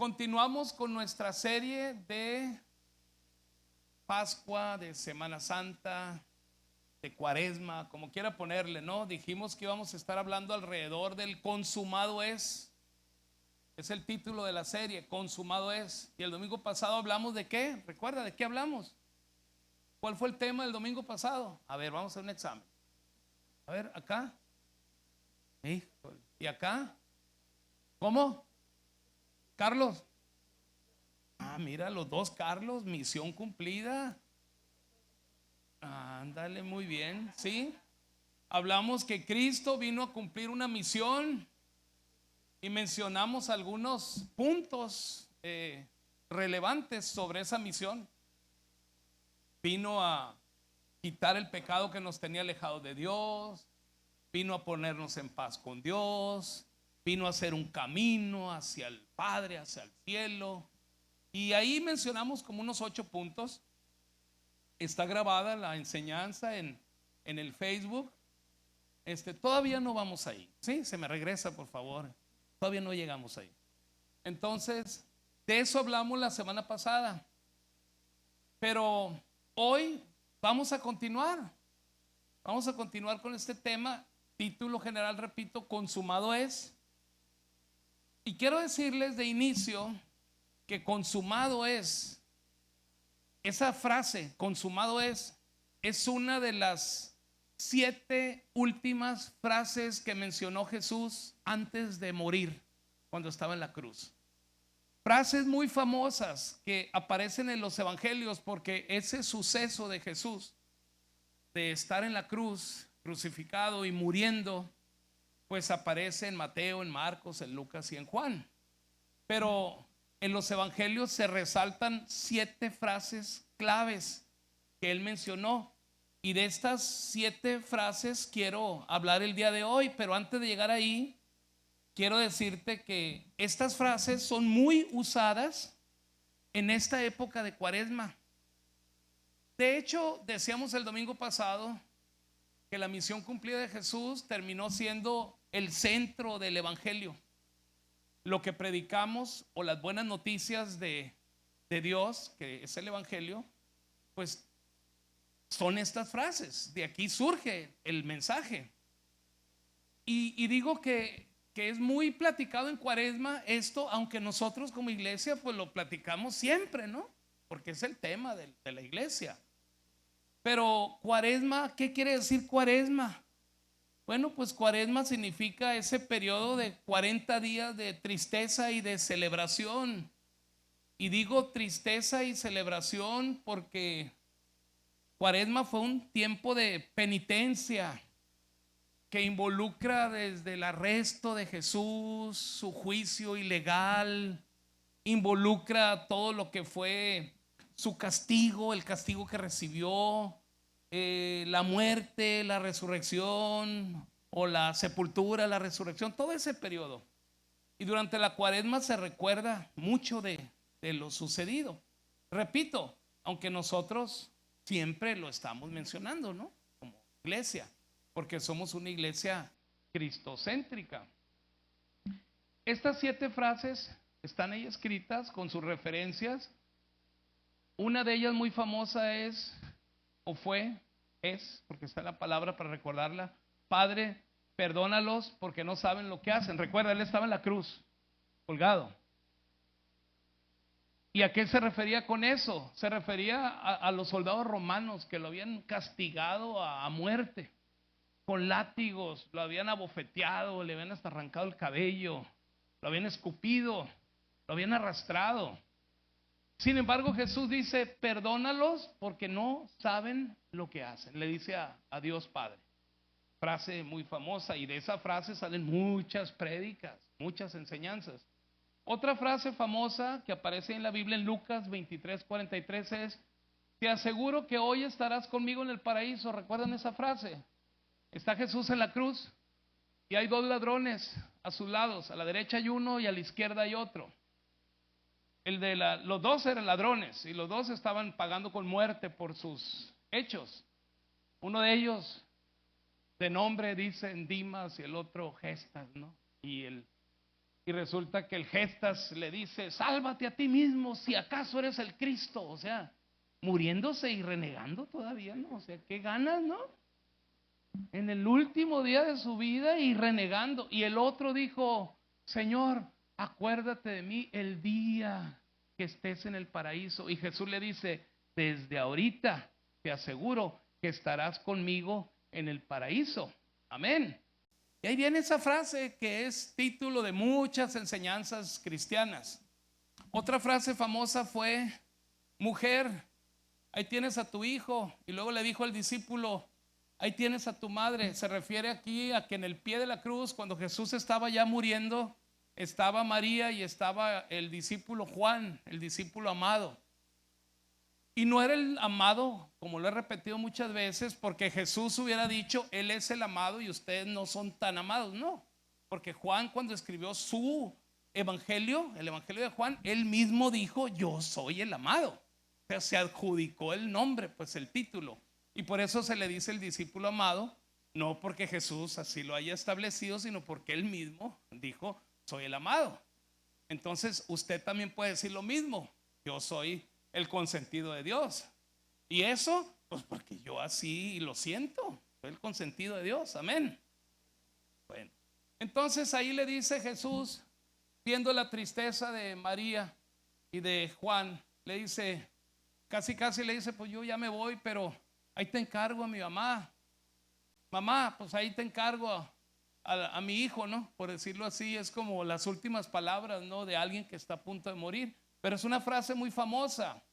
Continuamos con nuestra serie de Pascua, de Semana Santa, de Cuaresma, como quiera ponerle, ¿no? Dijimos que íbamos a estar hablando alrededor del consumado es. Es el título de la serie, consumado es. Y el domingo pasado hablamos de qué. ¿Recuerda de qué hablamos? ¿Cuál fue el tema del domingo pasado? A ver, vamos a hacer un examen. A ver, acá. ¿Y acá? ¿Cómo? Carlos. Ah, mira, los dos Carlos, misión cumplida. Ándale, muy bien, ¿sí? Hablamos que Cristo vino a cumplir una misión y mencionamos algunos puntos relevantes sobre esa misión. Vino a quitar el pecado que nos tenía alejados de Dios, vino a ponernos en paz con Dios, vino a hacer un camino hacia el Padre, hacia el cielo. Y ahí mencionamos como unos 8 puntos. Está grabada la enseñanza en el Facebook. Todavía no vamos ahí. Sí, se me regresa, por favor. Todavía no llegamos ahí. Entonces, de eso hablamos la semana pasada. Pero hoy vamos a continuar. Vamos a continuar con este tema. Título general, repito, consumado es. Y quiero decirles de inicio que consumado es, esa frase, consumado es una de las 7 últimas frases que mencionó Jesús antes de morir, cuando estaba en la cruz. Frases muy famosas que aparecen en los evangelios, porque ese suceso de Jesús, de estar en la cruz, crucificado y muriendo, pues aparece en Mateo, en Marcos, en Lucas y en Juan. Pero en los evangelios se resaltan 7 frases claves que él mencionó. Y de estas 7 frases quiero hablar el día de hoy. Pero antes de llegar ahí, quiero decirte que estas frases son muy usadas en esta época de Cuaresma. De hecho, decíamos el domingo pasado que la misión cumplida de Jesús terminó siendo el centro del evangelio. Lo que predicamos, o las buenas noticias de Dios, que es el evangelio, pues son estas frases. De aquí surge el mensaje. Y digo que es muy platicado en Cuaresma esto, aunque nosotros como iglesia pues lo platicamos siempre, ¿no? Porque es el tema de la iglesia. Pero Cuaresma, ¿qué quiere decir Cuaresma? Bueno, pues Cuaresma significa ese periodo de 40 días de tristeza y de celebración. Y digo tristeza y celebración porque Cuaresma fue un tiempo de penitencia que involucra desde el arresto de Jesús, su juicio ilegal, involucra todo lo que fue su castigo, el castigo que recibió, la muerte, la resurrección, o la sepultura, la resurrección, todo ese periodo. Y durante la Cuaresma se recuerda mucho de lo sucedido. Repito, aunque nosotros siempre lo estamos mencionando, ¿no? Como iglesia, porque somos una iglesia cristocéntrica. Estas 7 frases están ahí escritas con sus referencias. Una de ellas muy famosa es, o fue, es, porque está la palabra para recordarla: Padre, perdónalos porque no saben lo que hacen. Recuerda, él estaba en la cruz, colgado. ¿Y a qué se refería con eso? Se refería a los soldados romanos que lo habían castigado a muerte, con látigos, lo habían abofeteado, le habían hasta arrancado el cabello, lo habían escupido, lo habían arrastrado. Sin embargo, Jesús dice: perdónalos porque no saben lo que hacen. Le dice a Dios Padre. Frase muy famosa, y de esa frase salen muchas prédicas, muchas enseñanzas. Otra frase famosa que aparece en la Biblia en Lucas 23:43 es: te aseguro que hoy estarás conmigo en el paraíso. ¿Recuerdan esa frase? Está Jesús en la cruz y hay 2 ladrones a sus lados, a la derecha hay uno y a la izquierda hay otro. Los 2 eran ladrones y los 2 estaban pagando con muerte por sus hechos. Uno de ellos, de nombre dicen Dimas, y el otro Gestas, ¿no? Y Y resulta que el Gestas le dice, sálvate a ti mismo si acaso eres el Cristo. O sea, muriéndose y renegando todavía, ¿no? O sea, qué ganas, ¿no? En el último día de su vida y renegando. Y el otro dijo, Señor, acuérdate de mí el día que estés en el paraíso. Y Jesús le dice, desde ahorita te aseguro que estarás conmigo en el paraíso. Amén. Y ahí viene esa frase que es título de muchas enseñanzas cristianas. Otra frase famosa fue, mujer, ahí tienes a tu hijo. Y luego le dijo al discípulo, ahí tienes a tu madre. Se refiere aquí a que en el pie de la cruz, cuando Jesús estaba ya muriendo, estaba María y estaba el discípulo Juan, el discípulo amado. Y no era el amado, como lo he repetido muchas veces, porque Jesús hubiera dicho, Él es el amado y ustedes no son tan amados. No, porque Juan, cuando escribió su evangelio, el evangelio de Juan, él mismo dijo, yo soy el amado. O sea, se adjudicó el nombre, pues el título. Y por eso se le dice el discípulo amado, no porque Jesús así lo haya establecido, sino porque él mismo dijo, soy el amado. Entonces usted también puede decir lo mismo, yo soy el consentido de Dios. Y eso, pues porque yo así lo siento, soy el consentido de Dios, amén. Bueno, entonces ahí le dice Jesús, viendo la tristeza de María y de Juan, le dice, casi le dice, pues yo ya me voy, pero ahí te encargo a mi mamá. Mamá, pues ahí te encargo a mi hijo, ¿no? Por decirlo así, es como las últimas palabras, ¿no? De alguien que está a punto de morir. Pero es una frase muy famosa.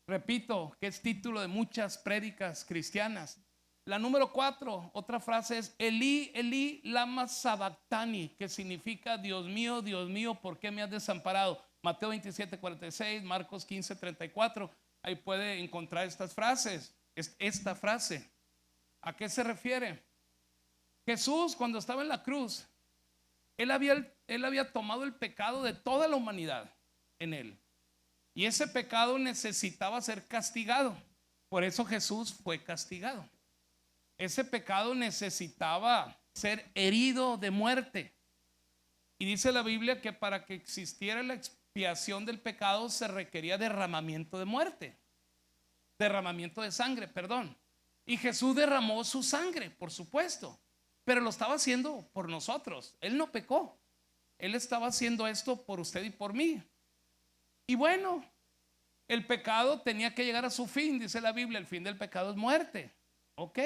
Repito, que es título de muchas prédicas cristianas. La número 4, otra frase es Elí, Elí, lama sabactani, que significa Dios mío, ¿por qué me has desamparado? Mateo 27:46, Marcos 15:34. Ahí puede encontrar estas frases. Esta frase, ¿a qué se refiere? Jesús, cuando estaba en la cruz, él había tomado el pecado de toda la humanidad en él. Y ese pecado necesitaba ser castigado. Por eso Jesús fue castigado. Ese pecado necesitaba ser herido de muerte. Y dice la Biblia que para que existiera la expiación del pecado se requería derramamiento de muerte. Derramamiento de sangre, perdón. Y Jesús derramó su sangre, por supuesto. Pero lo estaba haciendo por nosotros. Él no pecó. Él estaba haciendo esto por usted y por mí. Y bueno, el pecado tenía que llegar a su fin, dice la Biblia, el fin del pecado es muerte. Ok.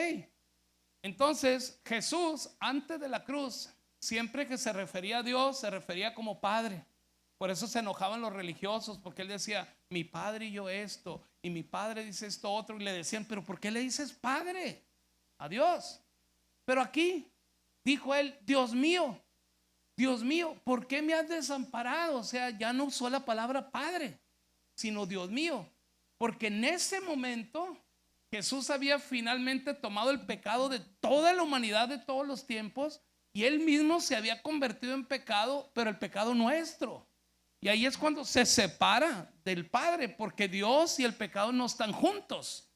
Entonces, Jesús, antes de la cruz, siempre que se refería a Dios, se refería como Padre. Por eso se enojaban los religiosos, porque él decía, mi padre y yo esto, y mi padre dice esto otro, y le decían, pero ¿por qué le dices Padre a Dios? Pero aquí dijo él, Dios mío, ¿por qué me has desamparado? O sea, ya no usó la palabra Padre, sino Dios mío, porque en ese momento Jesús había finalmente tomado el pecado de toda la humanidad de todos los tiempos y él mismo se había convertido en pecado, pero el pecado nuestro. Y ahí es cuando se separa del Padre, porque Dios y el pecado no están juntos.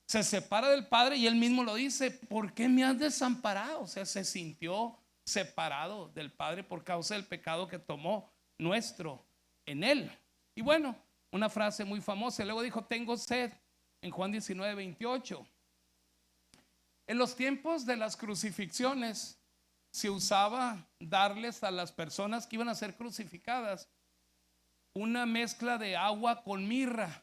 Se separa del Padre y él mismo lo dice, ¿por qué me has desamparado? O sea, se sintió separado del Padre por causa del pecado que tomó nuestro en él. Y bueno, una frase muy famosa, luego dijo, tengo sed, en Juan 19:28. En los tiempos de las crucifixiones se usaba darles a las personas que iban a ser crucificadas una mezcla de agua con mirra,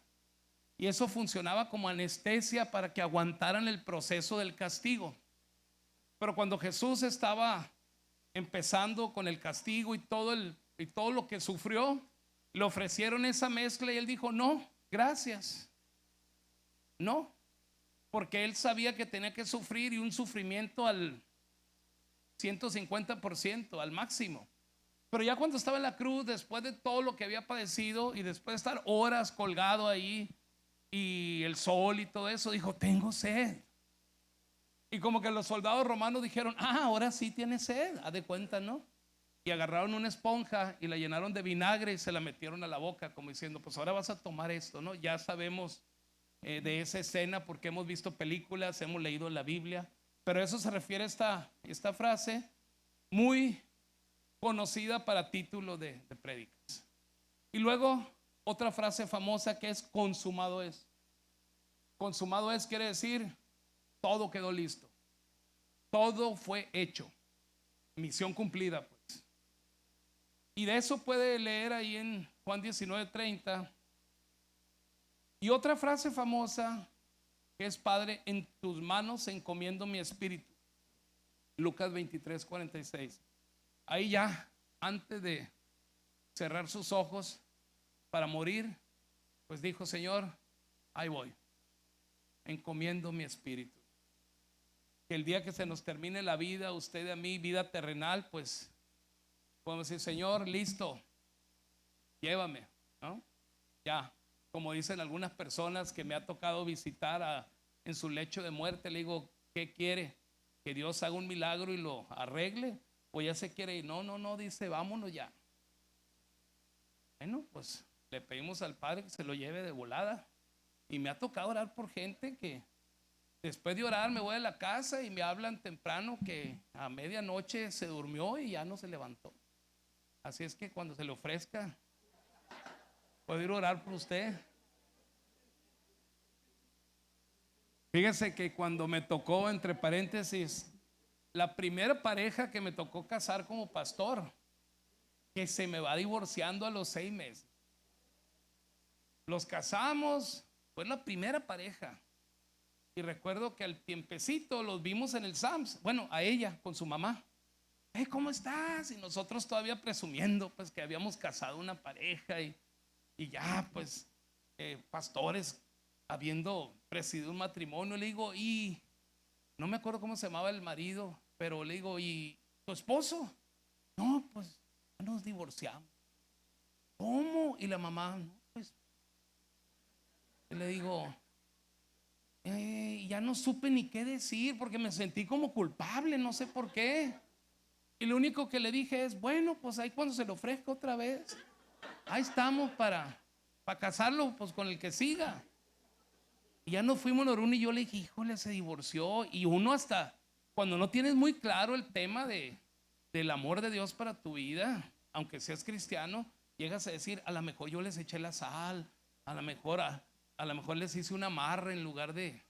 y eso funcionaba como anestesia para que aguantaran el proceso del castigo. Pero cuando Jesús estaba empezando con el castigo y todo lo que sufrió, le ofrecieron esa mezcla y él dijo, no, gracias. No, porque él sabía que tenía que sufrir, y un sufrimiento al 150%, al máximo. Pero ya cuando estaba en la cruz, después de todo lo que había padecido y después de estar horas colgado ahí y el sol y todo eso, dijo, tengo sed. Y como que los soldados romanos dijeron, ahora sí tiene sed, haz de cuenta, ¿no? Y agarraron una esponja y la llenaron de vinagre y se la metieron a la boca, como diciendo, pues ahora vas a tomar esto, ¿no? Ya sabemos de esa escena porque hemos visto películas, hemos leído la Biblia. Pero eso se refiere a esta frase muy conocida para título de prédicas. Y luego otra frase famosa que es consumado es. Consumado es quiere decir todo quedó listo, todo fue hecho, misión cumplida pues. Y de eso puede leer ahí en Juan 19:30. Y otra frase famosa que es: Padre, en tus manos encomiendo mi espíritu. Lucas 23:46. Ahí ya, antes de cerrar sus ojos para morir, pues dijo: Señor, ahí voy, encomiendo mi espíritu. Que el día que se nos termine la vida, usted y a mí, vida terrenal, pues podemos decir: Señor, listo, llévame, ¿no? Ya, como dicen algunas personas que me ha tocado visitar en su lecho de muerte, le digo: ¿qué quiere? ¿Que Dios haga un milagro y lo arregle? ¿O ya se quiere ir? No, dice: vámonos ya. Bueno, pues le pedimos al Padre que se lo lleve de volada. Y me ha tocado orar por gente que después de orar me voy a la casa y me hablan temprano que a medianoche se durmió y ya no se levantó. Así es que cuando se le ofrezca, puedo ir a orar por usted. Fíjese que cuando me tocó, entre paréntesis, la primera pareja que me tocó casar como pastor, que se me va divorciando a los 6 meses. Los casamos, fue la primera pareja. Y recuerdo que al tiempecito los vimos en el Sams. Bueno, a ella con su mamá. ¿Cómo estás? Y nosotros todavía presumiendo pues que habíamos casado una pareja y ya pues pastores habiendo presidido un matrimonio. Le digo: y no me acuerdo cómo se llamaba el marido, pero le digo: ¿y tu esposo? No, pues ya nos divorciamos. ¿Cómo? Y la mamá: no, pues. Y le digo: ya no supe ni qué decir porque me sentí como culpable, no sé por qué. Y lo único que le dije es: bueno, pues ahí cuando se le ofrezca otra vez, ahí estamos para casarlo pues con el que siga. Y ya nos fuimos Norún y yo. Le dije: híjole, se divorció. Y uno, hasta cuando no tienes muy claro el tema del amor de Dios para tu vida, aunque seas cristiano, llegas a decir: a lo mejor yo les eché la sal, a lo mejor les hice un amarre en lugar de,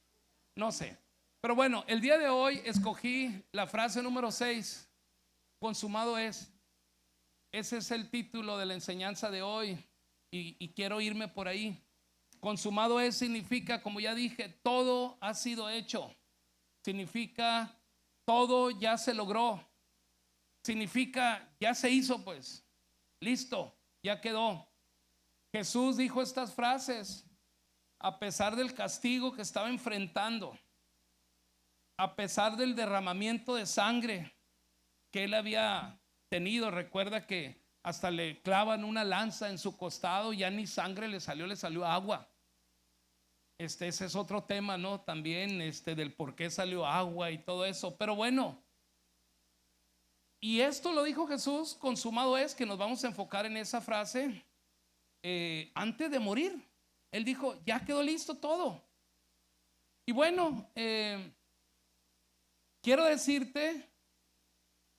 no sé. Pero bueno, el día de hoy escogí la frase número 6, consumado es. Ese es el título de la enseñanza de hoy y quiero irme por ahí. Consumado es significa, como ya dije, todo ha sido hecho. Significa todo ya se logró. Significa ya se hizo pues. Listo, ya quedó. Jesús dijo estas frases a pesar del castigo que estaba enfrentando, a pesar del derramamiento de sangre que él había tenido. Recuerda que hasta le clavan una lanza en su costado, ya ni sangre le salió agua. Ese es otro tema, ¿no? También del por qué salió agua y todo eso. Pero bueno, y esto lo dijo Jesús, consumado es, que nos vamos a enfocar en esa frase. Antes de morir, él dijo: ya quedó listo todo. Y bueno, quiero decirte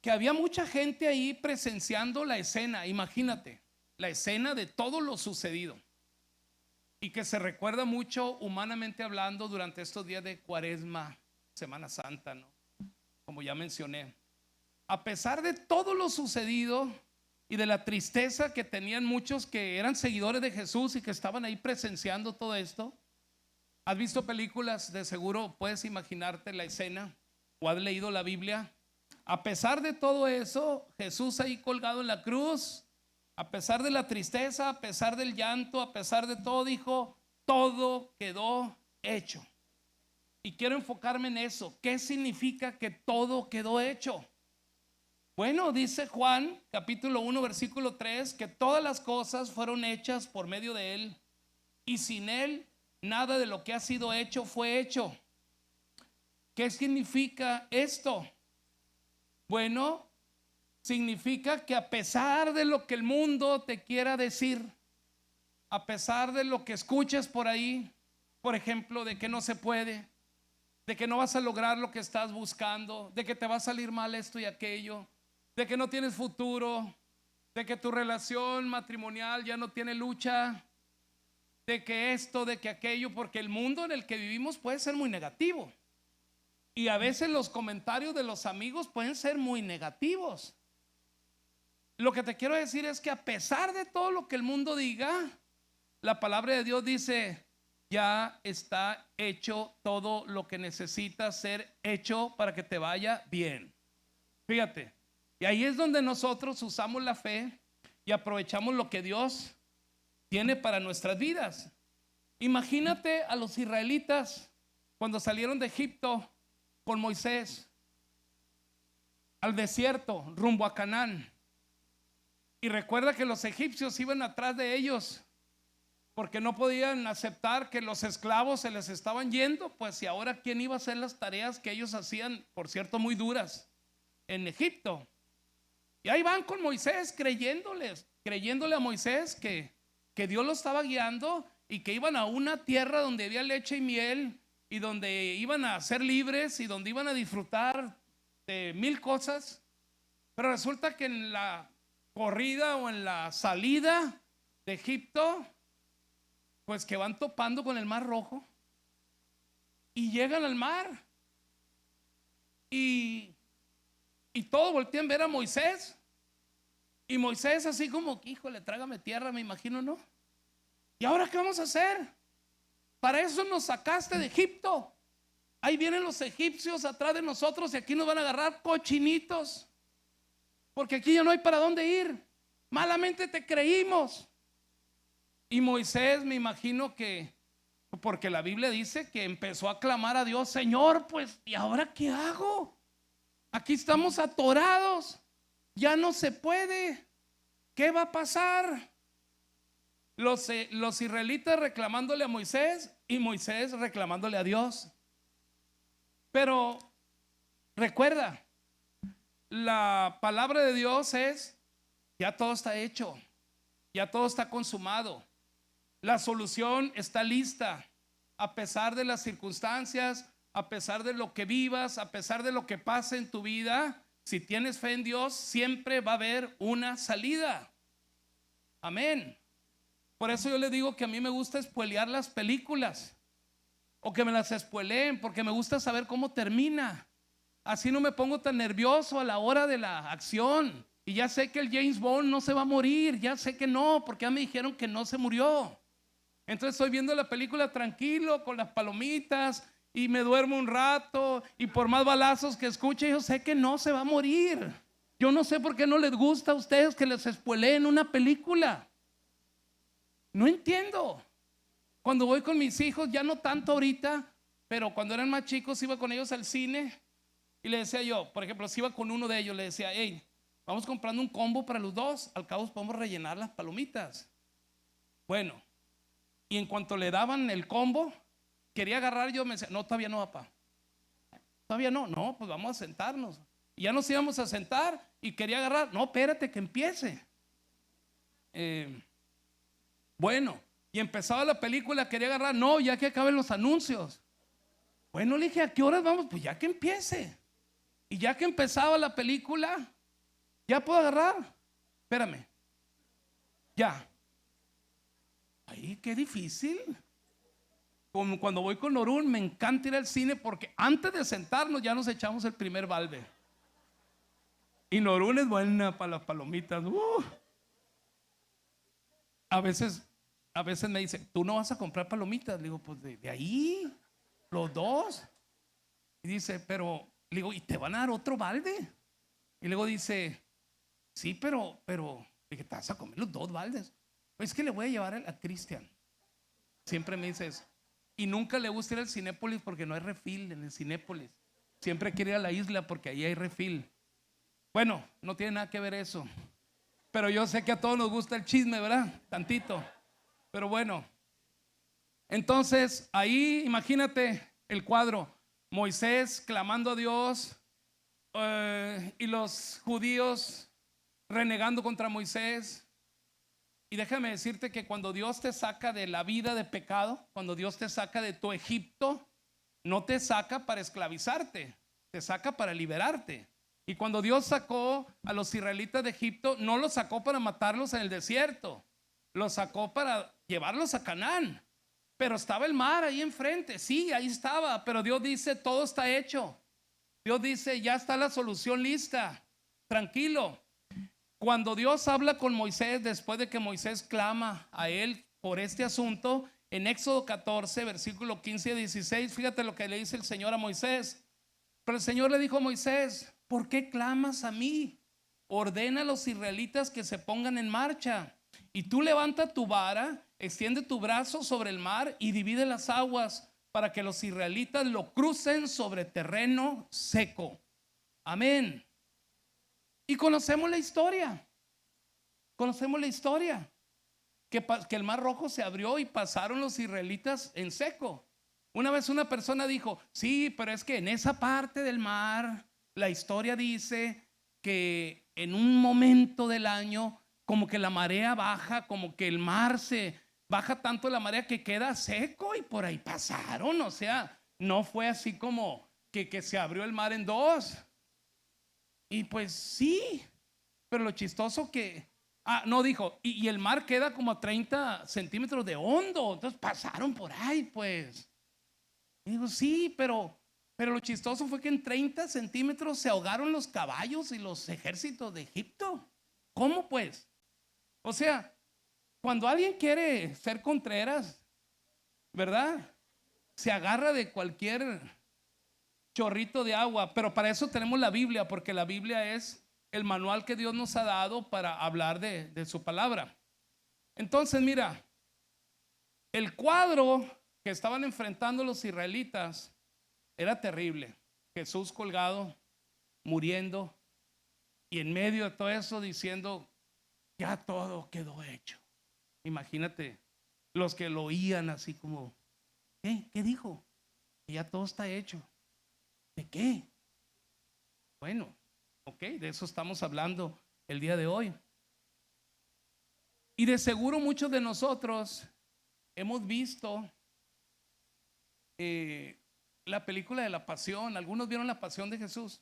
que había mucha gente ahí presenciando la escena. Imagínate, la escena de todo lo sucedido, y que se recuerda mucho humanamente hablando durante estos días de Cuaresma, Semana Santa, ¿no? Como ya mencioné, a pesar de todo lo sucedido y de la tristeza que tenían muchos que eran seguidores de Jesús y que estaban ahí presenciando todo esto. ¿Has visto películas? De seguro puedes imaginarte la escena, o has leído la Biblia. A pesar de todo eso, Jesús ahí colgado en la cruz, a pesar de la tristeza, a pesar del llanto, a pesar de todo, dijo: todo quedó hecho. Y quiero enfocarme en eso. ¿Qué significa que todo quedó hecho? Bueno, dice Juan capítulo 1 versículo 3 que todas las cosas fueron hechas por medio de él, y sin él nada de lo que ha sido hecho fue hecho. ¿Qué significa esto? Bueno, significa que a pesar de lo que el mundo te quiera decir, a pesar de lo que escuches por ahí, por ejemplo, de que no se puede, de que no vas a lograr lo que estás buscando, de que te va a salir mal esto y aquello, de que no tienes futuro, de que tu relación matrimonial ya no tiene lucha, de que esto, de que aquello, porque el mundo en el que vivimos puede ser muy negativo. Y a veces los comentarios de los amigos pueden ser muy negativos. Lo que te quiero decir es que a pesar de todo lo que el mundo diga, la palabra de Dios dice: ya está hecho todo lo que necesita ser hecho para que te vaya bien. Fíjate, y ahí es donde nosotros usamos la fe y aprovechamos lo que Dios tiene para nuestras vidas. Imagínate a los israelitas cuando salieron de Egipto con Moisés al desierto rumbo a Canaán. Y recuerda que los egipcios iban atrás de ellos porque no podían aceptar que los esclavos se les estaban yendo. Pues y ahora quién iba a hacer las tareas que ellos hacían, por cierto, muy duras en Egipto. Y ahí van con Moisés creyéndole a Moisés que Dios lo estaba guiando y que iban a una tierra donde había leche y miel y donde iban a ser libres y donde iban a disfrutar de mil cosas. Pero resulta que en la corrida o en la salida de Egipto, pues que van topando con el Mar Rojo y llegan al mar y todos voltean a ver a Moisés. Y Moisés así como, híjole, trágame tierra, me imagino, ¿no? ¿Y ahora qué vamos a hacer? Para eso nos sacaste de Egipto. Ahí vienen los egipcios atrás de nosotros y aquí nos van a agarrar cochinitos, porque aquí ya no hay para dónde ir. Malamente te creímos. Y Moisés, me imagino que, porque la Biblia dice que empezó a clamar a Dios: Señor, pues, ¿y ahora qué hago? Aquí estamos atorados, ya no se puede. ¿Qué va a pasar? Los israelitas reclamándole a Moisés y Moisés reclamándole a Dios. Pero recuerda, la palabra de Dios es: ya todo está hecho, ya todo está consumado, la solución está lista. A pesar de las circunstancias, a pesar de lo que vivas, a pesar de lo que pase en tu vida, si tienes fe en Dios, siempre va a haber una salida. Amén. Por eso yo le digo que a mí me gusta spoilear las películas, o que me las spoileen, porque me gusta saber cómo termina. Así no me pongo tan nervioso a la hora de la acción. Y ya sé que el James Bond no se va a morir, ya sé que no, porque ya me dijeron que no se murió. Entonces estoy viendo la película tranquilo, con las palomitas, y me duermo un rato, y por más balazos que escuche, yo sé que no se va a morir. Yo no sé por qué no les gusta a ustedes que les spoileen una película. No entiendo. Cuando voy con mis hijos, ya no tanto ahorita, pero cuando eran más chicos iba con ellos al cine y le decía yo, por ejemplo, si iba con uno de ellos, le decía: hey, vamos comprando un combo para los dos, al cabo podemos rellenar las palomitas. Bueno, y en cuanto le daban el combo, quería agarrar, yo me decía: no, todavía no, papá, todavía no. No, pues vamos a sentarnos. Y ya nos íbamos a sentar y quería agarrar. No, espérate que empiece. Bueno, y empezaba la película, quería agarrar. No, ya que acaben los anuncios. Bueno, le dije: ¿a qué horas vamos? Pues ya que empiece. Y ya que empezaba la película, ya puedo agarrar. Espérame. Ya. Ay, qué difícil. Como cuando voy con Norún, me encanta ir al cine porque antes de sentarnos ya nos echamos el primer balde. Y Norún es buena para las palomitas. A veces me dice: ¿tú no vas a comprar palomitas? Le digo: pues de ahí, los dos. Y dice: pero, le digo, ¿y te van a dar otro balde? Y luego dice: sí, pero, dije, ¿te vas a comer los dos baldes? Pues es que le voy a llevar a Cristian. Siempre me dice eso. Y nunca le gusta ir al Cinépolis porque no hay refil en el Cinépolis. Siempre quiere ir a la isla porque ahí hay refil. Bueno, no tiene nada que ver eso. Pero yo sé que a todos nos gusta el chisme, ¿verdad? Tantito. Pero bueno. Entonces, ahí imagínate el cuadro. Moisés clamando a Dios, y los judíos renegando contra Moisés. Y déjame decirte que cuando Dios te saca de la vida de pecado, cuando Dios te saca de tu Egipto, no te saca para esclavizarte, te saca para liberarte. Y cuando Dios sacó a los israelitas de Egipto, no los sacó para matarlos en el desierto, los sacó para llevarlos a Canaán. Pero estaba el mar ahí enfrente, sí, ahí estaba, pero Dios dice, todo está hecho. Dios dice, ya está la solución lista, tranquilo. Cuando Dios habla con Moisés, después de que Moisés clama a él por este asunto, en Éxodo 14, versículo 15 y 16, fíjate lo que le dice el Señor a Moisés. Pero el Señor le dijo a Moisés, ¿por qué clamas a mí? Ordena a los israelitas que se pongan en marcha. Y tú levanta tu vara, extiende tu brazo sobre el mar y divide las aguas para que los israelitas lo crucen sobre terreno seco. Amén. Y conocemos la historia. Conocemos la historia. Que el mar rojo se abrió y pasaron los israelitas en seco. Una vez una persona dijo, sí, pero es que en esa parte del mar, la historia dice que en un momento del año, como que la marea baja, como que el mar se baja tanto la marea que queda seco y por ahí pasaron. O sea, no fue así como que se abrió el mar en dos. Y pues sí, pero lo chistoso que, no dijo, y el mar queda como a 30 centímetros de hondo. Entonces pasaron por ahí, pues. Y digo, sí, pero lo chistoso fue que en 30 centímetros se ahogaron los caballos y los ejércitos de Egipto. ¿Cómo pues? O sea, cuando alguien quiere ser contreras, ¿verdad? Se agarra de cualquier chorrito de agua, pero para eso tenemos la Biblia, porque la Biblia es el manual que Dios nos ha dado para hablar de su palabra. Entonces, mira, el cuadro que estaban enfrentando los israelitas era terrible. Jesús colgado, muriendo, y en medio de todo eso diciendo, ya todo quedó hecho. Imagínate los que lo oían así como, ¿qué dijo? Que ya todo está hecho. ¿De qué? Bueno, ok, de eso estamos hablando el día de hoy. Y de seguro muchos de nosotros hemos visto la película de la Pasión. Algunos vieron la Pasión de Jesús.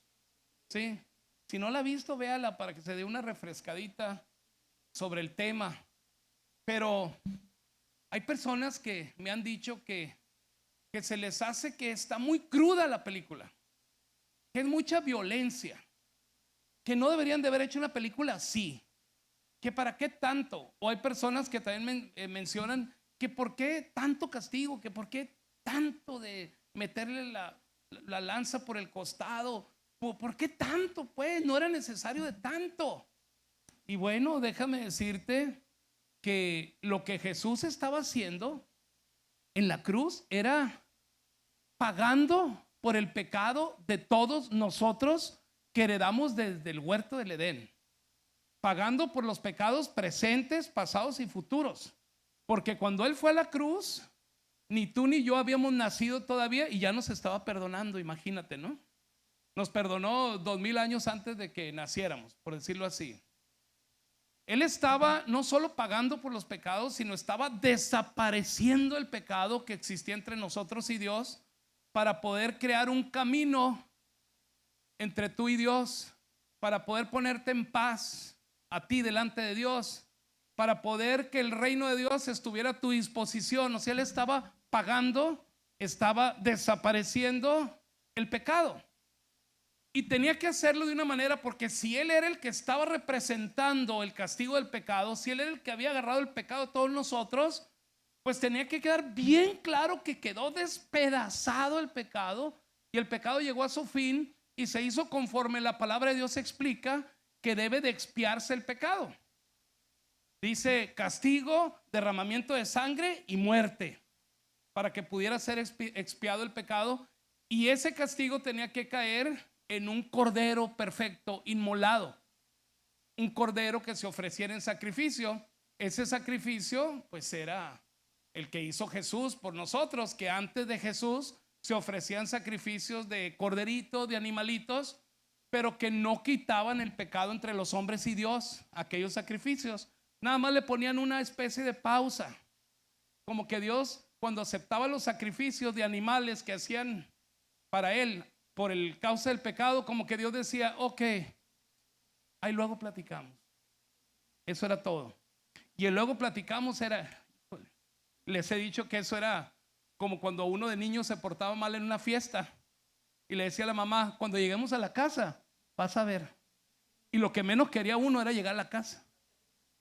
Sí. Si no la ha visto, véala para que se dé una refrescadita sobre el tema. Pero hay personas que me han dicho que se les hace que está muy cruda la película, que es mucha violencia, que no deberían de haber hecho una película así, que para qué tanto. O hay personas que también mencionan que por qué tanto castigo, que por qué tanto de meterle la lanza por el costado, ¿por qué tanto? Pues no era necesario de tanto. Y bueno, déjame decirte que lo que Jesús estaba haciendo en la cruz era pagando por el pecado de todos nosotros que heredamos desde el huerto del Edén, pagando por los pecados presentes, pasados y futuros. Porque cuando Él fue a la cruz, ni tú ni yo habíamos nacido todavía y ya nos estaba perdonando, imagínate, ¿no? Nos perdonó 2000 años antes de que naciéramos, por decirlo así. Él estaba no solo pagando por los pecados, sino estaba desapareciendo el pecado que existía entre nosotros y Dios para poder crear un camino entre tú y Dios, para poder ponerte en paz a ti delante de Dios, para poder que el reino de Dios estuviera a tu disposición. O sea, Él estaba pagando, estaba desapareciendo el pecado. Y tenía que hacerlo de una manera, porque si Él era el que estaba representando el castigo del pecado, si Él era el que había agarrado el pecado de todos nosotros, pues tenía que quedar bien claro que quedó despedazado el pecado y el pecado llegó a su fin y se hizo conforme la palabra de Dios explica que debe de expiarse el pecado. Dice castigo, derramamiento de sangre y muerte para que pudiera ser expiado el pecado, y ese castigo tenía que caer en un cordero perfecto, inmolado, un cordero que se ofreciera en sacrificio. Ese sacrificio pues era el que hizo Jesús por nosotros, que antes de Jesús se ofrecían sacrificios de corderitos, de animalitos, pero que no quitaban el pecado entre los hombres y Dios. Aquellos sacrificios nada más le ponían una especie de pausa, como que Dios, cuando aceptaba los sacrificios de animales que hacían para Él, por el causa del pecado, como que Dios decía, ok, ahí luego platicamos. Eso era todo. Y el luego platicamos era, les he dicho que eso era como cuando uno de niño se portaba mal en una fiesta y le decía a la mamá, cuando lleguemos a la casa, vas a ver. Y lo que menos quería uno era llegar a la casa,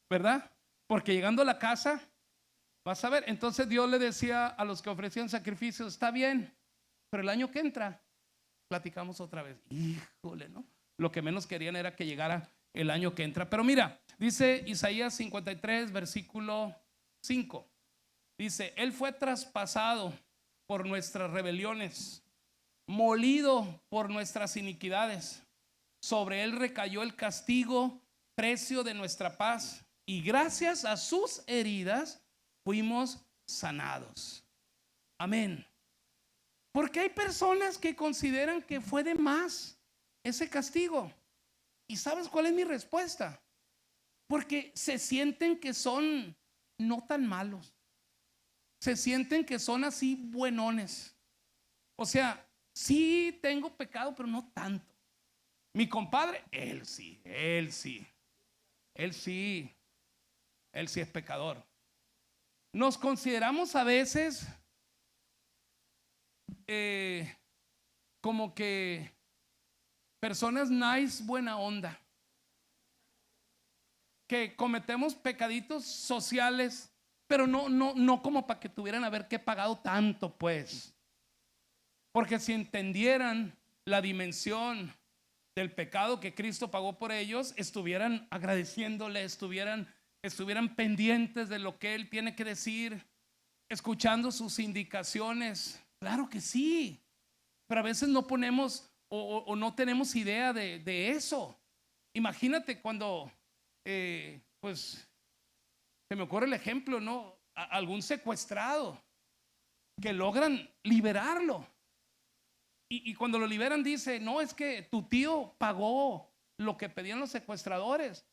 ¿verdad? Porque llegando a la casa, vas a ver. Entonces Dios le decía a los que ofrecían sacrificios, está bien, pero el año que entra, platicamos otra vez. Híjole, ¿no? Lo que menos querían era que llegara el año que entra. Pero mira, dice Isaías 53, versículo 5. Dice, Él fue traspasado por nuestras rebeliones, molido por nuestras iniquidades. Sobre Él recayó el castigo, precio de nuestra paz. Y gracias a sus heridas fuimos sanados. Amén. Porque hay personas que consideran que fue de más ese castigo. ¿Y sabes cuál es mi respuesta? Porque se sienten que son no tan malos. Se sienten que son así buenones. O sea, sí tengo pecado, pero no tanto. Mi compadre, él sí es pecador. Nos consideramos a veces como que personas nice, buena onda, que cometemos pecaditos sociales, pero no como para que tuvieran a ver qué pagado tanto, pues. Porque si entendieran la dimensión del pecado que Cristo pagó por ellos, estuvieran agradeciéndole, estuvieran pendientes de lo que Él tiene que decir, escuchando sus indicaciones. Claro que sí, pero a veces no ponemos o no tenemos idea de eso. Imagínate cuando, pues, se me ocurre el ejemplo, ¿no? Algún secuestrado que logran liberarlo. Y cuando lo liberan dice, no, es que tu tío pagó lo que pedían los secuestradores.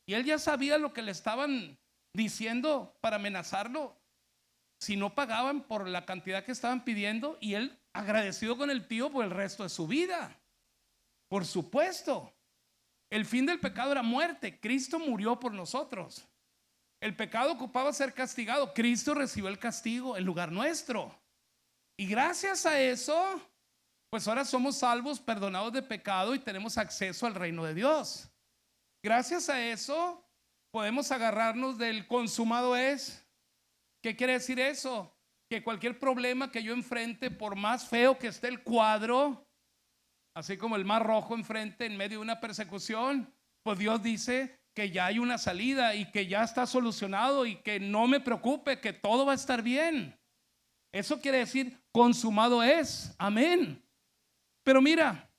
Y él ya sabía lo que le estaban diciendo para amenazarlo si no pagaban por la cantidad que estaban pidiendo. Y él agradecido con el tío por el resto de su vida. Por supuesto, el fin del pecado era muerte. Cristo murió por nosotros. El pecado ocupaba ser castigado. Cristo recibió el castigo en lugar nuestro. Y gracias a eso, pues ahora somos salvos, perdonados de pecado y tenemos acceso al reino de Dios. Gracias a eso podemos agarrarnos del consumado es. ¿Qué quiere decir eso? Que cualquier problema que yo enfrente, por más feo que esté el cuadro, así como el mar rojo enfrente en medio de una persecución, pues Dios dice que ya hay una salida y que ya está solucionado y que no me preocupe, que todo va a estar bien. Eso quiere decir consumado es. Amén. Pero mira,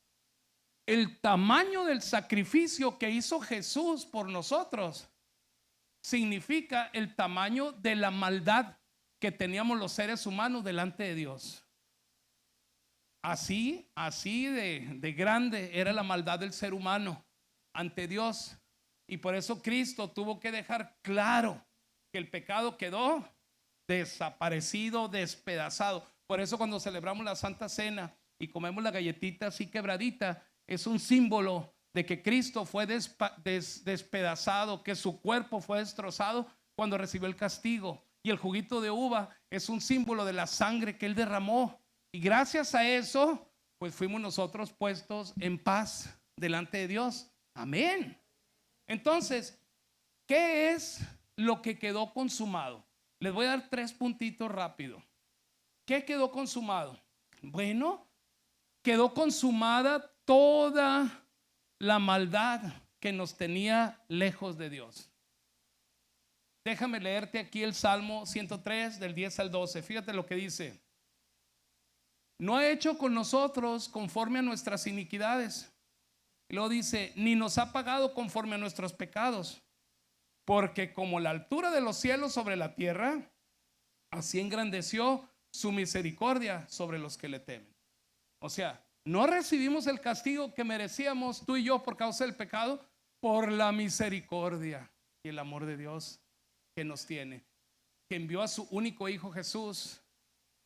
el tamaño del sacrificio que hizo Jesús por nosotros significa el tamaño de la maldad que teníamos los seres humanos delante de Dios. Así de grande era la maldad del ser humano ante Dios. Y por eso Cristo tuvo que dejar claro que el pecado quedó desaparecido, despedazado. Por eso cuando celebramos la Santa Cena y comemos la galletita así quebradita, es un símbolo de que Cristo fue despedazado, que su cuerpo fue destrozado cuando recibió el castigo. Y el juguito de uva es un símbolo de la sangre que Él derramó. Y gracias a eso, pues fuimos nosotros puestos en paz delante de Dios. Amén. Entonces, ¿qué es lo que quedó consumado? Les voy a dar 3 puntitos rápido. ¿Qué quedó consumado? Bueno, quedó consumada toda la maldad que nos tenía lejos de Dios. Déjame leerte aquí el Salmo 103 del 10 al 12. Fíjate lo que dice. No ha hecho con nosotros conforme a nuestras iniquidades. Y luego dice, ni nos ha pagado conforme a nuestros pecados. Porque como la altura de los cielos sobre la tierra, así engrandeció su misericordia sobre los que le temen. O sea, no recibimos el castigo que merecíamos tú y yo por causa del pecado, por la misericordia y el amor de Dios que nos tiene, que envió a su único hijo Jesús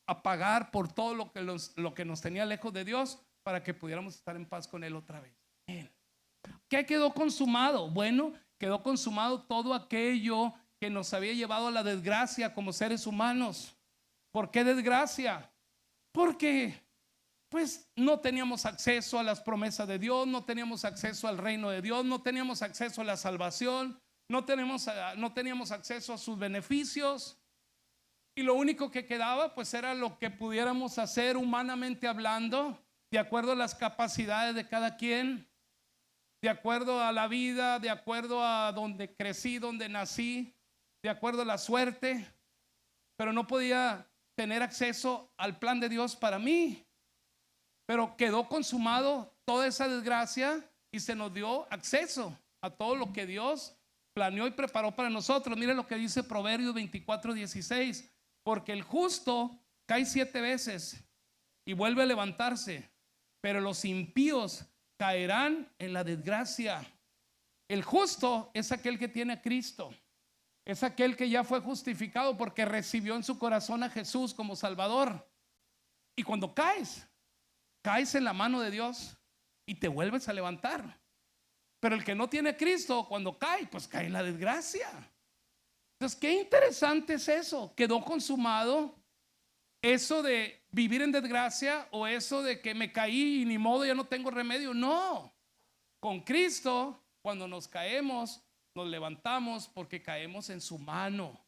a pagar por todo lo que nos tenía lejos de Dios, para que pudiéramos estar en paz con Él otra vez. Bien. ¿Qué quedó consumado? Bueno, quedó consumado todo aquello que nos había llevado a la desgracia como seres humanos. ¿Por qué desgracia? Porque pues no teníamos acceso a las promesas de Dios, no teníamos acceso al reino de Dios, no teníamos acceso a la salvación, no teníamos acceso a sus beneficios. Y lo único que quedaba pues era lo que pudiéramos hacer humanamente hablando, de acuerdo a las capacidades de cada quien, de acuerdo a la vida, de acuerdo a donde crecí, donde nací, de acuerdo a la suerte. Pero no podía tener acceso al plan de Dios para mí. Pero quedó consumado toda esa desgracia y se nos dio acceso a todo lo que Dios planeó y preparó para nosotros. Mire lo que dice Proverbios 24:16. Porque el justo cae 7 veces y vuelve a levantarse, pero los impíos caerán en la desgracia. El justo es aquel que tiene a Cristo, es aquel que ya fue justificado porque recibió en su corazón a Jesús como Salvador. Y cuando caes en la mano de Dios y te vuelves a levantar. Pero el que no tiene a Cristo, cuando cae, pues cae en la desgracia. Entonces, qué interesante es eso. Quedó consumado eso de vivir en desgracia o eso de que me caí y ni modo, ya no tengo remedio. No, con Cristo, cuando nos caemos, nos levantamos porque caemos en su mano.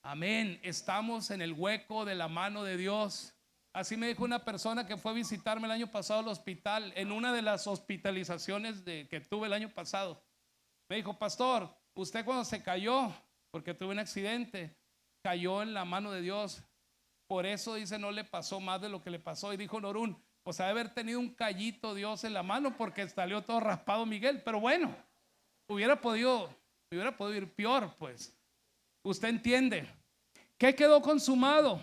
Amén. Estamos en el hueco de la mano de Dios. Así me dijo una persona que fue a visitarme el año pasado al hospital, en una de las hospitalizaciones que tuve el año pasado. Me dijo: pastor, usted cuando se cayó, porque tuve un accidente, cayó en la mano de Dios. Por eso dice, no le pasó más de lo que le pasó. Y dijo Norún, pues ha de haber tenido un callito Dios en la mano, porque salió todo raspado Miguel. Pero bueno, hubiera podido ir peor, pues. Usted entiende. ¿Qué quedó consumado?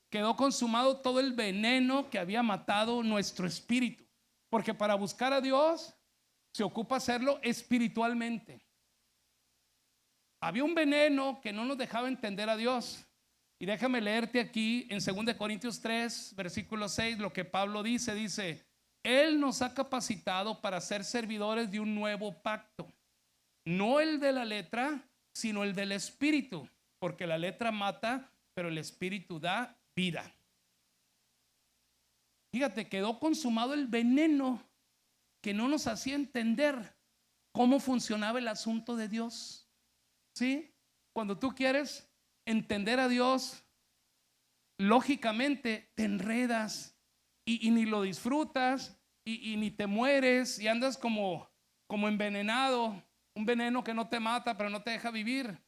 Quedó consumado todo el veneno que había matado nuestro espíritu. Porque para buscar a Dios se ocupa hacerlo espiritualmente. Había un veneno que no nos dejaba entender a Dios. Y déjame leerte aquí en 2 Corintios 3, versículo 6, lo que Pablo dice: Él nos ha capacitado para ser servidores de un nuevo pacto, no el de la letra, sino el del espíritu, porque la letra mata, pero el espíritu da vida. Fíjate, quedó consumado el veneno que no nos hacía entender cómo funcionaba el asunto de Dios. ¿Sí? Cuando tú quieres entender a Dios, lógicamente te enredas y ni lo disfrutas y ni te mueres y andas como envenenado, un veneno que no te mata pero no te deja vivir.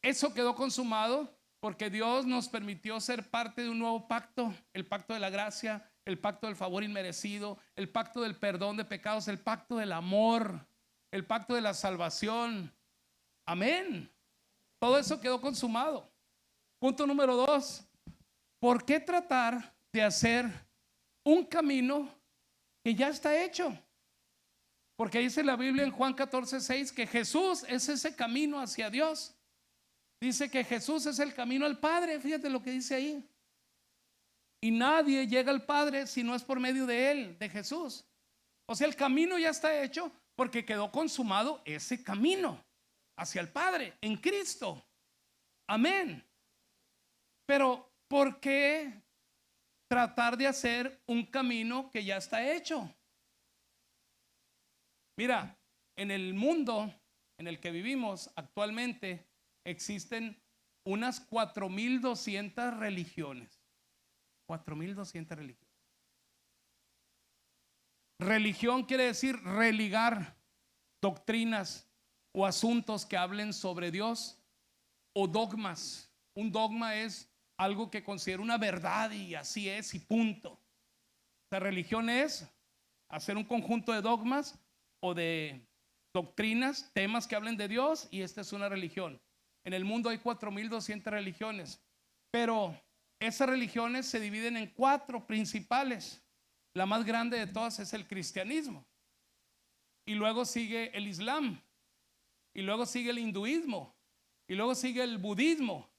Eso quedó consumado porque Dios nos permitió ser parte de un nuevo pacto, el pacto de la gracia, el pacto del favor inmerecido, el pacto del perdón de pecados, el pacto del amor, el pacto de la salvación. Amén. Todo eso quedó consumado. Punto número 2. ¿Por qué tratar de hacer un camino que ya está hecho? Porque dice la Biblia en Juan 14:6 que Jesús es ese camino hacia Dios. Dice que Jesús es el camino al Padre. Fíjate lo que dice ahí. Y nadie llega al Padre si no es por medio de Él, de Jesús. O sea, el camino ya está hecho porque quedó consumado ese camino hacia el Padre en Cristo. Amén. Pero ¿por qué tratar de hacer un camino que ya está hecho? Mira, en el mundo en el que vivimos actualmente existen unas 4,200 religiones. 4,200 religiones. Religión quiere decir religar doctrinas o asuntos que hablen sobre Dios, o dogmas. Un dogma es algo que considera una verdad y así es y punto. La religión es hacer un conjunto de dogmas o de doctrinas, temas que hablen de Dios, y esta es una religión. En el mundo hay 4,200 religiones, pero esas religiones se dividen en 4 principales. La más grande de todas es el cristianismo, y luego sigue el islam, y luego sigue el hinduismo, y luego sigue el budismo,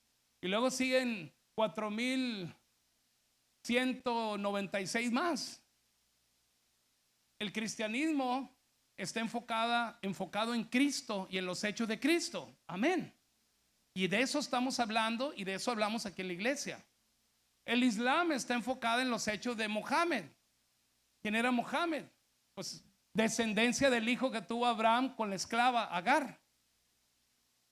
y luego siguen 4,196 más. El cristianismo está enfocado en Cristo y en los hechos de Cristo. Amén. Y de eso estamos hablando y de eso hablamos aquí en la iglesia. El Islam está enfocado en los hechos de Mohammed. ¿Quién era Mohammed? Pues descendencia del hijo que tuvo Abraham con la esclava Agar.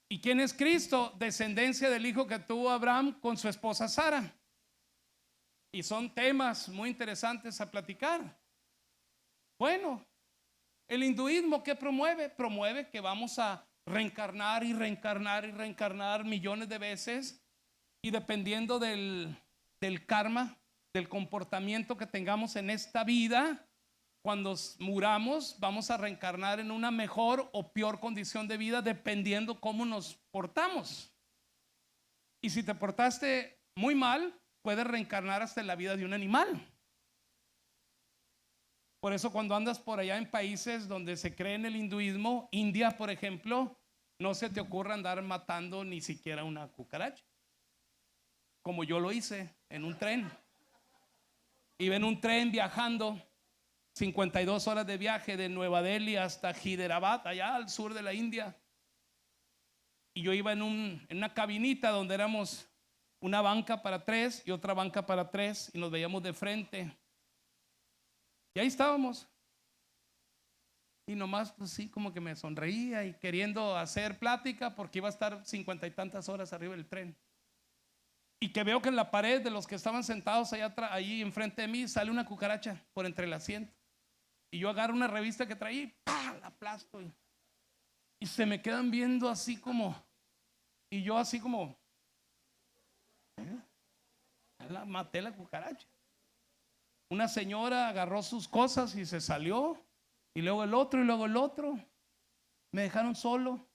¿Y quién es Cristo? Descendencia del hijo que tuvo Abraham con su esposa Sara. Y son temas muy interesantes a platicar. Bueno, el hinduismo, ¿qué promueve? Promueve que vamos a reencarnar y reencarnar y reencarnar millones de veces, y dependiendo del karma, del comportamiento que tengamos en esta vida, cuando muramos vamos a reencarnar en una mejor o peor condición de vida dependiendo cómo nos portamos. Y si te portaste muy mal, puedes reencarnar hasta en la vida de un animal. Por eso cuando andas por allá en países donde se cree en el hinduismo, India por ejemplo, no se te ocurra andar matando ni siquiera una cucaracha, como yo lo hice en un tren. Iba en un tren viajando 52 horas de viaje de Nueva Delhi hasta Hyderabad, allá al sur de la India. Y yo iba en una cabinita donde éramos una banca para 3 y otra banca para 3 y nos veíamos de frente. Y ahí estábamos. Y nomás pues sí, como que me sonreía y queriendo hacer plática porque iba a estar 50 y tantas horas arriba del tren. Y que veo que en la pared de los que estaban sentados allá atrás, ahí enfrente de mí, sale una cucaracha por entre el asiento. Y yo agarro una revista que traía y ¡pah!, la aplasto. Y se me quedan viendo así como, y yo así como, maté la cucaracha. Una señora agarró sus cosas y se salió, y luego el otro y luego el otro. Me dejaron solo.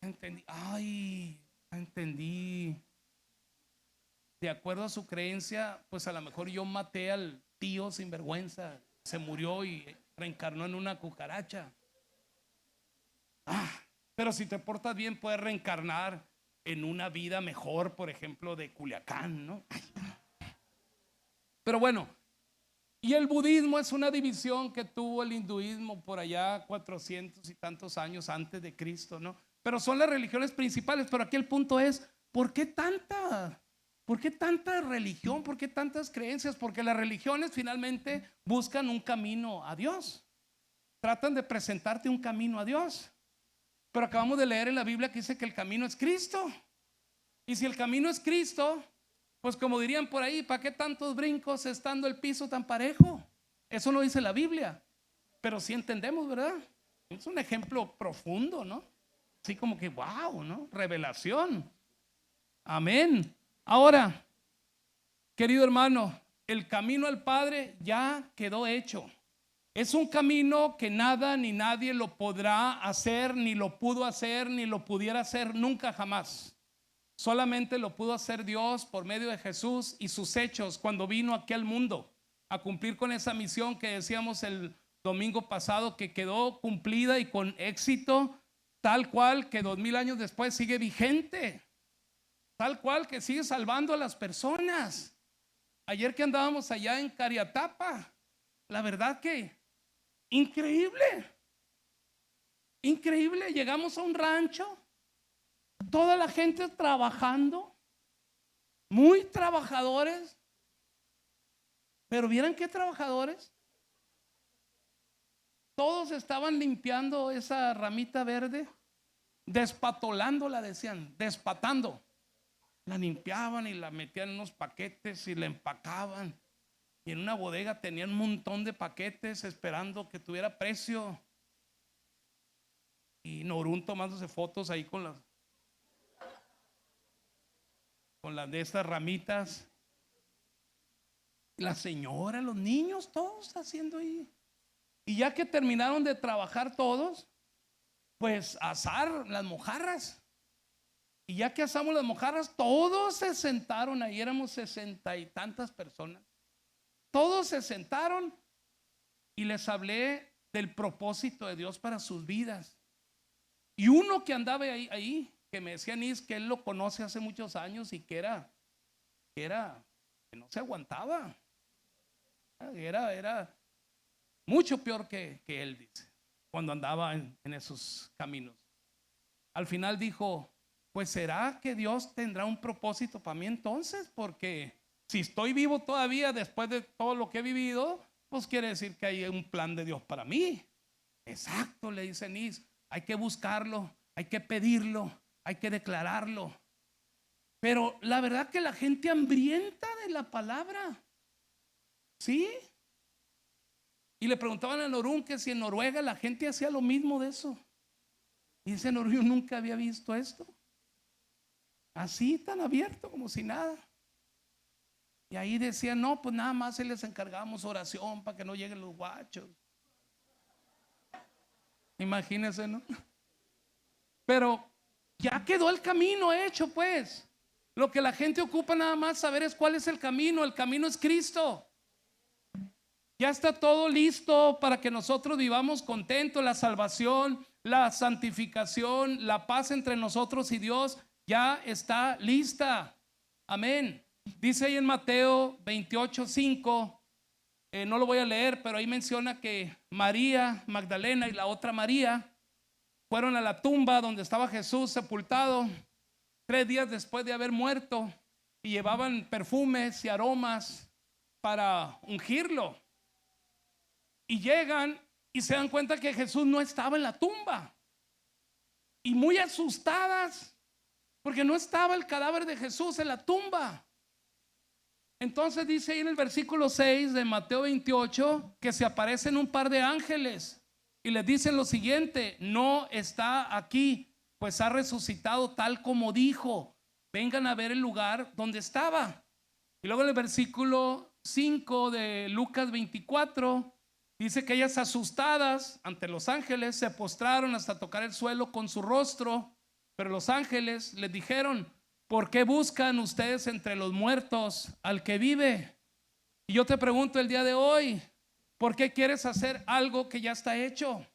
Entendí. Ay, entendí. De acuerdo a su creencia, pues a lo mejor yo maté al tío sinvergüenza, se murió y reencarnó en una cucaracha. Pero si te portas bien, puedes reencarnar en una vida mejor, por ejemplo, de Culiacán, ¿no? Pero bueno, y el budismo es una división que tuvo el hinduismo por allá 400 y tantos años antes de Cristo, ¿no? Pero son las religiones principales. Pero aquí el punto es, ¿por qué tanta religión? ¿Por qué tantas creencias? Porque las religiones finalmente buscan un camino a Dios. Tratan de presentarte un camino a Dios. Pero acabamos de leer en la Biblia que dice que el camino es Cristo. Y si el camino es Cristo, pues como dirían por ahí, ¿para qué tantos brincos estando el piso tan parejo? Eso no dice la Biblia. Pero sí entendemos, ¿verdad? Es un ejemplo profundo, ¿no? Así como que wow, ¿no? Revelación. Amén. Ahora, querido hermano, el camino al Padre ya quedó hecho. Es un camino que nada ni nadie lo podrá hacer, ni lo pudo hacer, ni lo pudiera hacer nunca jamás. Solamente lo pudo hacer Dios por medio de Jesús y sus hechos cuando vino aquí al mundo a cumplir con esa misión que decíamos el domingo pasado, que quedó cumplida y con éxito, tal cual que 2000 años después sigue vigente, tal cual que sigue salvando a las personas. Ayer que andábamos allá en Cariatapa, la verdad que increíble, increíble. Llegamos a un rancho, toda la gente trabajando, muy trabajadores, pero ¿vieran qué trabajadores? Todos estaban limpiando esa ramita verde, despatolándola, decían, despatando. La limpiaban y la metían en unos paquetes y la empacaban. Y en una bodega tenían un montón de paquetes esperando que tuviera precio. Y Norún tomándose fotos ahí con las de estas ramitas. La señora, los niños, todos haciendo ahí. Y ya que terminaron de trabajar todos, pues asar las mojarras. Y ya que asamos las mojarras, todos se sentaron ahí, éramos 60 y tantas personas. Todos se sentaron y les hablé del propósito de Dios para sus vidas. Y uno que andaba ahí que me decía Nis que él lo conoce hace muchos años y que no se aguantaba. Era mucho peor que él, dice, cuando andaba en esos caminos. Al final dijo, pues será que Dios tendrá un propósito para mí entonces, porque si estoy vivo todavía después de todo lo que he vivido, pues quiere decir que hay un plan de Dios para mí. Exacto, le dice Nis, hay que buscarlo, hay que pedirlo, hay que declararlo. Pero la verdad que la gente hambrienta de la palabra, ¿sí? Y le preguntaban a Norún que si en Noruega la gente hacía lo mismo de eso. Y dice Norún, yo nunca había visto esto así tan abierto, como si nada. Y ahí decían, no, pues nada más se les encargamos oración para que no lleguen los guachos. Imagínense, ¿no? Pero ya quedó el camino hecho, pues. Lo que la gente ocupa nada más saber es cuál es el camino. El camino es Cristo. Ya está todo listo para que nosotros vivamos contentos. La salvación, la santificación, la paz entre nosotros y Dios ya está lista. Amén. Dice ahí en Mateo 28:5, no lo voy a leer, pero ahí menciona que María Magdalena y la otra María fueron a la tumba donde estaba Jesús sepultado 3 días después de haber muerto, y llevaban perfumes y aromas para ungirlo. Y llegan y se dan cuenta que Jesús no estaba en la tumba, y muy asustadas porque no estaba el cadáver de Jesús en la tumba. Entonces dice ahí en el versículo 6 de Mateo 28 que se aparecen un par de ángeles y les dicen lo siguiente: no está aquí, pues ha resucitado tal como dijo. Vengan a ver el lugar donde estaba. Y luego en el versículo 5 de Lucas 24 dice que ellas, asustadas ante los ángeles, se postraron hasta tocar el suelo con su rostro. Pero los ángeles les dijeron: ¿por qué buscan ustedes entre los muertos al que vive? Y yo te pregunto el día de hoy, ¿por qué quieres hacer algo que ya está hecho?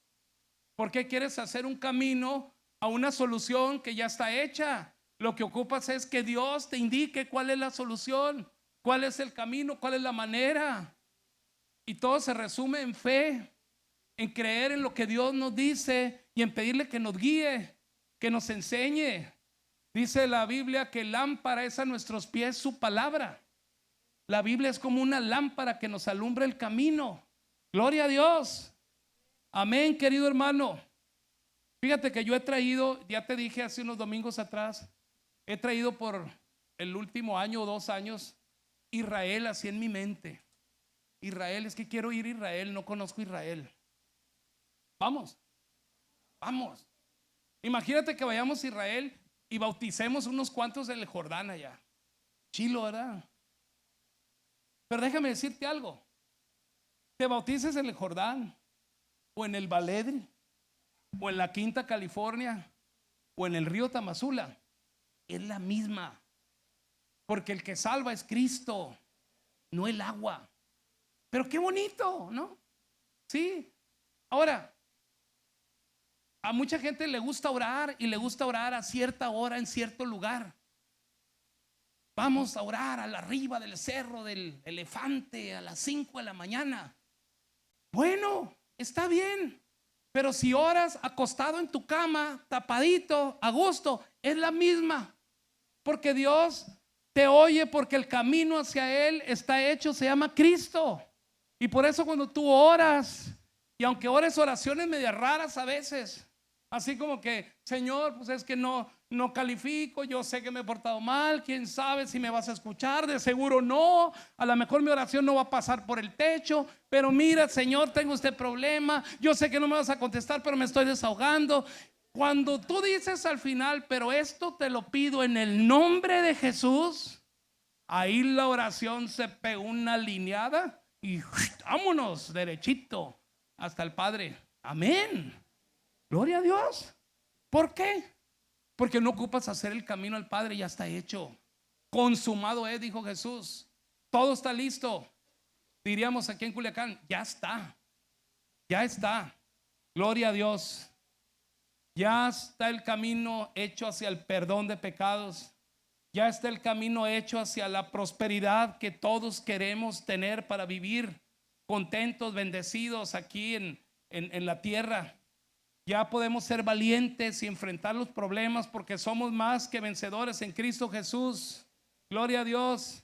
¿Por qué quieres hacer un camino a una solución que ya está hecha? Lo que ocupas es que Dios te indique cuál es la solución, cuál es el camino, cuál es la manera. Y todo se resume en fe, en creer en lo que Dios nos dice y en pedirle que nos guíe, que nos enseñe. Dice la Biblia que lámpara es a nuestros pies su palabra. La Biblia es como una lámpara que nos alumbra el camino. Gloria a Dios. Amén, querido hermano. Fíjate que yo he traído, ya te dije hace unos domingos atrás, he traído por el último año o 2 años Israel así en mi mente. Israel, es que quiero ir a Israel, no conozco Israel. Vamos, vamos. Imagínate que vayamos a Israel y bauticemos unos cuantos en el Jordán allá. Chilo, ¿verdad? Pero déjame decirte algo. Te bautices en el Jordán, o en el Baledri, o en la Quinta California, o en el río Tamazula, es la misma. Porque el que salva es Cristo, no el agua. Pero qué bonito, ¿no? Sí. Ahora, a mucha gente le gusta orar, y le gusta orar a cierta hora en cierto lugar. Vamos a orar a la arriba del cerro del Elefante a las 5 de la mañana. Bueno, está bien. Pero si oras acostado en tu cama, tapadito, a gusto, es la misma. Porque Dios te oye, porque el camino hacia Él está hecho, se llama Cristo. Y por eso cuando tú oras, y aunque ores oraciones medias raras a veces, así como que, Señor, pues es que no califico, yo sé que me he portado mal, quién sabe si me vas a escuchar, de seguro no, a lo mejor mi oración no va a pasar por el techo, pero mira, Señor, tengo este problema, yo sé que no me vas a contestar, pero me estoy desahogando. Cuando tú dices al final, pero esto te lo pido en el nombre de Jesús, ahí la oración se pegó una lineada y vámonos derechito hasta el Padre. Amén. Gloria a Dios. ¿Por qué? Porque no ocupas hacer el camino al Padre, ya está hecho. Consumado es, dijo Jesús. Todo está listo. Diríamos aquí en Culiacán, ya está. Ya está. Gloria a Dios. Ya está el camino hecho hacia el perdón de pecados. Ya está el camino hecho hacia la prosperidad que todos queremos tener para vivir. contentos, bendecidos aquí en la tierra. Ya podemos ser valientes y enfrentar los problemas porque somos más que vencedores en Cristo Jesús. Gloria a Dios.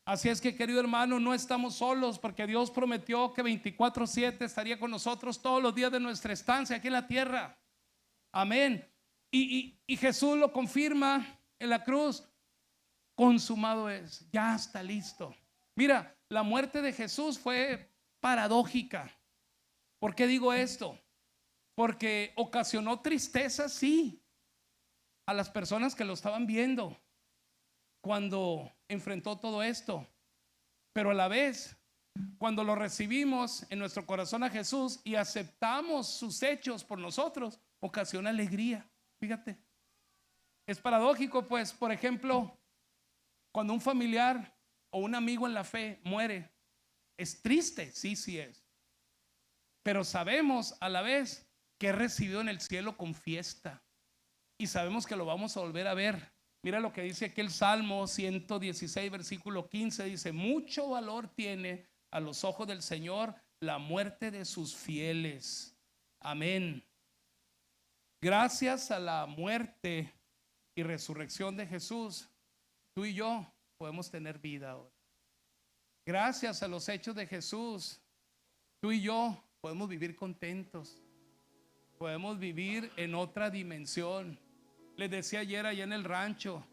Así es que, querido hermano, no estamos solos porque Dios prometió que 24/7 estaría con nosotros todos los días de nuestra estancia aquí en la tierra. Amén. Y Jesús lo confirma en la cruz. Consumado es, ya está listo. Mira, la muerte de Jesús fue paradójica. ¿Por qué digo esto? Porque ocasionó tristeza, sí, a las personas que lo estaban viendo cuando enfrentó todo esto. Pero a la vez, cuando lo recibimos en nuestro corazón a Jesús y aceptamos sus hechos por nosotros, ocasiona alegría. Fíjate, es paradójico, pues, por ejemplo, cuando un familiar o un amigo en la fe muere, es triste, sí, sí es. Pero sabemos a la vez que recibió en el cielo con fiesta y sabemos que lo vamos a volver a ver. Mira lo que dice aquí el Salmo 116 versículo 15, dice: mucho valor tiene a los ojos del Señor la muerte de sus fieles. Amén. Gracias a la muerte y resurrección de Jesús, tú y yo podemos tener vida ahora. Gracias a los hechos de Jesús, tú y yo podemos vivir contentos. Podemos vivir en otra dimensión. Les decía ayer allá en el rancho,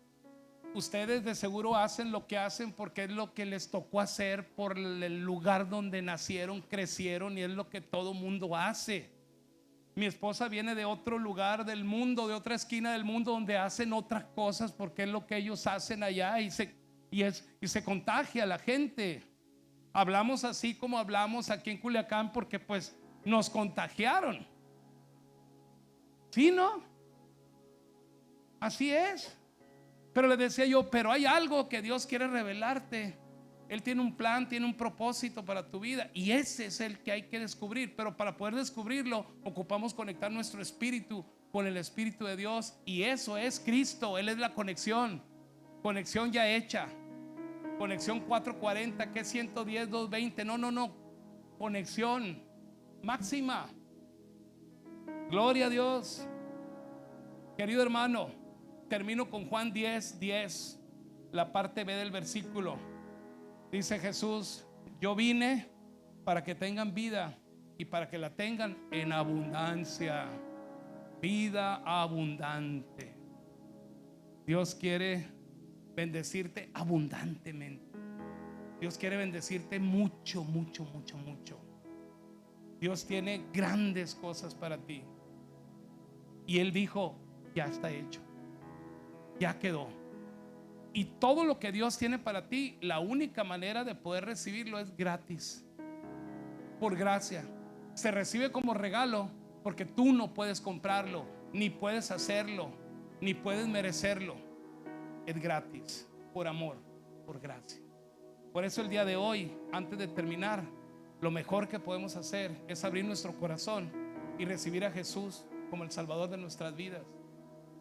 ustedes de seguro hacen lo que hacen porque es lo que les tocó hacer por el lugar donde nacieron, crecieron, y es lo que todo mundo hace. Mi esposa viene de otro lugar del mundo, de otra esquina del mundo, donde hacen otras cosas porque es lo que ellos hacen allá, y se contagia a la gente. Hablamos así como hablamos aquí en Culiacán porque pues nos contagiaron. ¿Sí, no? Así es. Pero le decía yo, pero hay algo que Dios quiere revelarte. Él tiene un plan, tiene un propósito para tu vida, y ese es el que hay que descubrir. Pero para poder descubrirlo ocupamos conectar nuestro espíritu con el Espíritu de Dios, y eso es Cristo. Él es la conexión ya hecha. Conexión 440, que es 110, 220. No, conexión máxima. Gloria a Dios. Querido hermano, termino con Juan 10:10, la parte B del versículo. Dice Jesús: yo vine para que tengan vida y para que la tengan en abundancia. Vida abundante. Dios quiere bendecirte abundantemente. Dios quiere bendecirte mucho. Dios tiene grandes cosas para ti. Y Él dijo: ya está hecho, ya quedó. Y todo lo que Dios tiene para ti, la única manera de poder recibirlo es gratis, por gracia. Se recibe como regalo porque tú no puedes comprarlo, ni puedes hacerlo, ni puedes merecerlo. Es gratis, por amor, por gracia. Por eso el día de hoy, antes de terminar, lo mejor que podemos hacer es abrir nuestro corazón y recibir a Jesús como el Salvador de nuestras vidas.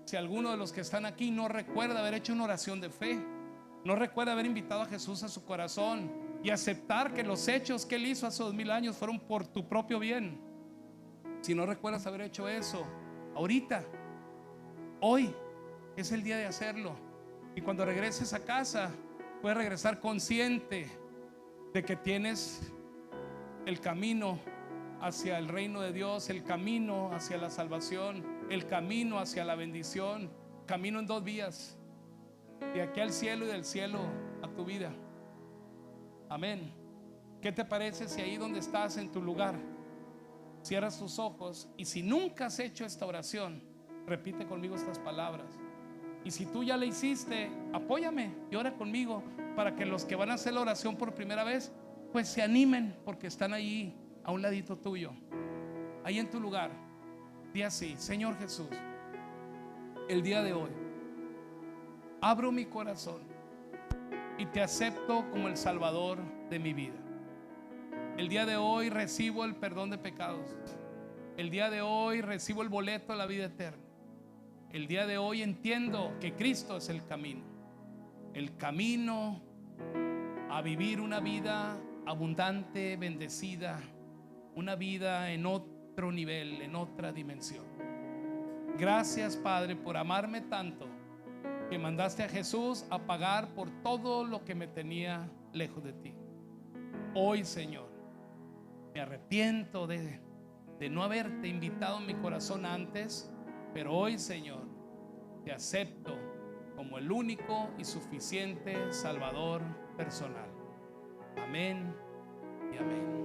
Si alguno de los que están aquí no recuerda haber hecho una oración de fe, no recuerda haber invitado a Jesús a su corazón y aceptar que los hechos que Él hizo hace 2000 años fueron por tu propio bien, si no recuerdas haber hecho eso, ahorita, hoy es el día de hacerlo. Y cuando regreses a casa, puedes regresar consciente de que tienes el camino hacia el reino de Dios, el camino hacia la salvación, el camino hacia la bendición. Camino en dos vías: de aquí al cielo y del cielo a tu vida. Amén. ¿Qué te parece si ahí donde estás, en tu lugar, cierras tus ojos, y si nunca has hecho esta oración, repite conmigo estas palabras? Y si tú ya la hiciste, apóyame y ora conmigo, para que los que van a hacer la oración por primera vez pues se animen, porque están ahí a un ladito tuyo, ahí en tu lugar. Di así: Señor Jesús, el día de hoy abro mi corazón y te acepto como el Salvador de mi vida. El día de hoy recibo el perdón de pecados. El día de hoy recibo el boleto a la vida eterna. El día de hoy entiendo que Cristo es el camino a vivir una vida abundante, bendecida, una vida en otro nivel, en otra dimensión. Gracias, Padre, por amarme tanto que mandaste a Jesús a pagar por todo lo que me tenía lejos de ti. Hoy, Señor, me arrepiento de no haberte invitado en mi corazón antes, pero hoy, Señor, te acepto como el único y suficiente Salvador personal. Amén y amén.